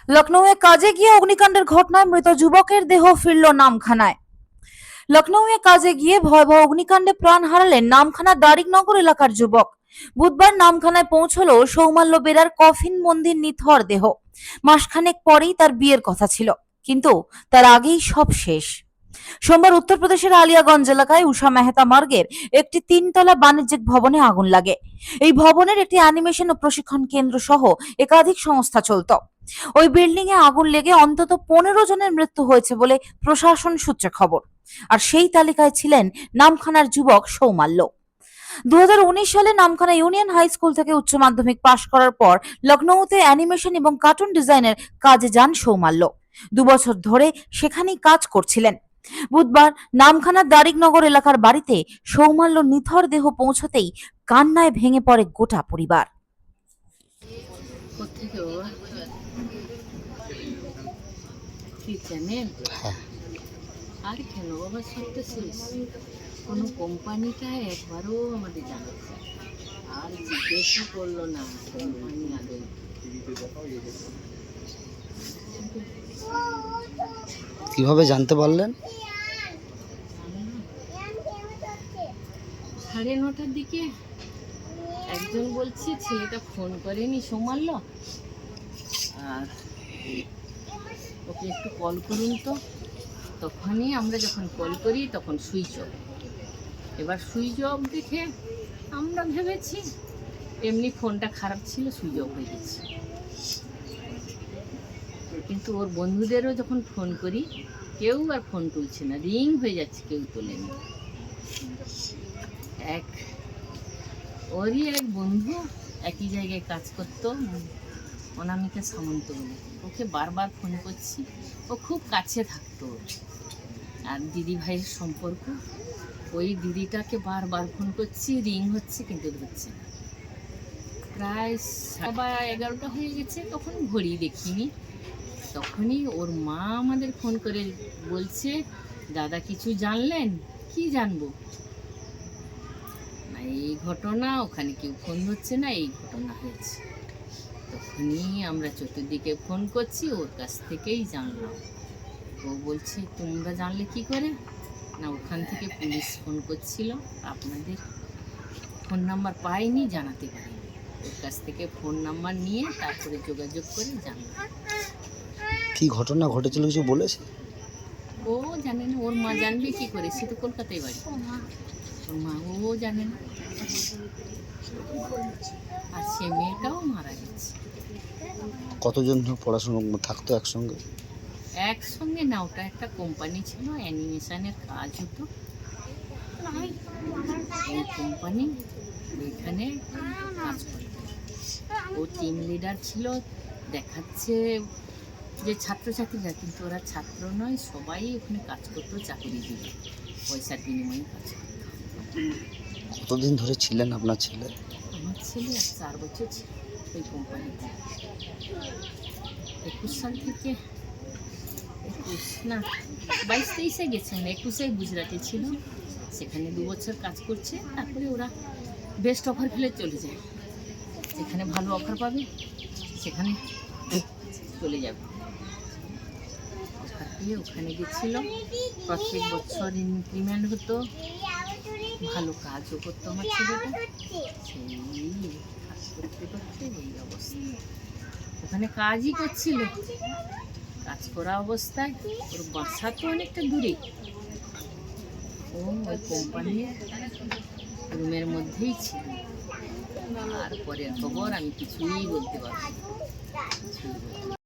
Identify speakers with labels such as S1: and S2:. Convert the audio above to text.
S1: লখনৌয়ে কাজে গিয়ে অগ্নিকাণ্ডের ঘটনায় মৃত যুবকের দেহ ফিরল নামখানায়। লখনৌয়ে কাজে গিয়ে ভয়াবহ অগ্নিকাণ্ডে প্রাণ হারালেন নামখানা দারিকনগর এলাকার যুবক। বুধবার নামখানায় পৌঁছলো সৌমাল্য বেরার কফিন বন্দি নিথর দেহ। মাসখানেক পরেই তার বিয়ের কথা ছিল, কিন্তু তার আগেই সব শেষ। সোমবার উত্তরপ্রদেশের আলিয়াগঞ্জ এলাকায় উষা মেহতা মার্গের একটি 3 তলা বাণিজ্যিক ভবনে আগুন লাগে। এই ভবনের একটি অ্যানিমেশন ও প্রশিক্ষণ কেন্দ্র সহ একাধিক সংস্থা চলত। ওই বিল্ডিং এ আগুন লেগে অন্তত 15 জনের মৃত্যু হয়েছে বলে প্রশাসন সূত্রে খবর। আর সেই তালিকায় ছিলেন নামখানার যুবক সৌমাল্য। 2019 সালে নামখানা ইউনিয়ন হাই স্কুল থেকে উচ্চ মাধ্যমিক পাশ করার পর লখনৌতে অ্যানিমেশন এবং কার্টুন ডিজাইনের কাজে যান সৌমাল্য। 2 বছর ধরে সেখানেই কাজ করছিলেন। বুধবার নামখানার দারিকনগর এলাকার বাড়িতে সৌমাল্য নিথর দেহ পৌঁছতেই কান্নায় ভেঙে পড়ে গোটা পরিবার।
S2: আর কেন বাবা, সব তো শেষ। কোনো কোম্পানিটা একবারও আমাদের জানাচ্ছে আর জিজ্ঞেসও করলো না কোম্পানি আদৌ।
S3: কিভাবে জানতে পারলেন?
S2: 9:30টার দিকে একজন বলছে ছেলেটা ফোন করেনি সৌমাল্য, আর ওকে একটু কল করুন তো। তখনই আমরা যখন কল করি তখন সুইচ অফ। এবার সুইচ অফ দেখে আমরা ভেবেছি এমনি ফোনটা খারাপ ছিল, সুইচ অফ হয়ে গেছে। কিন্তু ওর বন্ধুদেরও যখন ফোন করি কেউ আর ফোন তুলছে না, রিং হয়ে যাচ্ছে, কেউ তোলেনি। ওরই এক বন্ধু একই জায়গায় কাজ করতো, অনামিকা সামন্ত বলে, ওকে বারবার ফোন করছি। ও খুব কাছে থাকতো আর দিদি ভাইয়ের সম্পর্ক। ওই দিদিটাকে বারবার ফোন করছি, রিং হচ্ছে কিন্তু হচ্ছে না। প্রায় 11:30 হয়ে গেছে, তখন ঘড়ি দেখিনি। তখনই ওর মা আমাদের ফোন করে বলছে, দাদা কিছু জানলেন? কি জানবো না, এই ঘটনা, ওখানে কেউ ফোন হচ্ছে না, এই ঘটনা হয়েছে। তখনই আমরা চতুর্দিকে ফোন করছি, ওর কাছ থেকেই জানলাম। ও বলছে তোমরা জানলে কি করে? না, ওখান থেকে পুলিশ ফোন করছিল, আপনাদের ফোন নাম্বার পাইনি, জানাতে পারিনি। ওর কাছ থেকে ফোন নাম্বার নিয়ে তারপরে যোগাযোগ করে জানলাম।
S3: কি ঘটনা ঘটেছিল কিছু বলেছে?
S2: ও জানে না, ওর মা জানবে কি করে? সে তো কলকাতায় বাড়ি, ওর মা, ও জানে না। আর সে মেয়েটাও মারা গেছে।
S3: কতজন পড়াশোনা থাকতো একসঙ্গে?
S2: একসঙ্গে না, ওটা একটা কোম্পানি ছিল, অ্যানিমেশনের কাজ হতো। এই কোম্পানি ওইখানে কাজ করতো। ও টিম লিডার ছিল। দেখাচ্ছে যে ছাত্রছাত্রীরা, কিন্তু ওরা ছাত্র নয়, সবাই ওখানে কাজ করতো, চাকরি দিয়ে পয়সার বিনিময়ে কাজ করতো।
S3: কতদিন ধরে ছিলেন আপনার ছেলে?
S2: আমার ছেলে 4 বছর ছিল ওই কোম্পানিতে। 21 সাল থেকে, 21 না 22-23-এ গেছেন, 21-এ গুজরাটে ছিল, সেখানে 2 বছর কাজ করছে। তারপরে ওরা বেস্ট অফার ফেলে চলে যায়, যেখানে ভালো অফার পাবে সেখানে চলে যাবে। অফার পেয়ে ওখানে গেছিল। প্রত্যেক বছর ইনক্রিমেন্ট হতো, ভালো কাজও করতো আমার ছেলেটা। সেই কাজ করতে করতে এই অবস্থা। ওখানে কাজই করছিল, কাজ করা অবস্থায় ওর বাসা তো অনেকটা দূরে, ও ওই কোম্পানির রুমের মধ্যেই ছিল। আর পরের খবর আমি কিছুই বলতে পারবো না।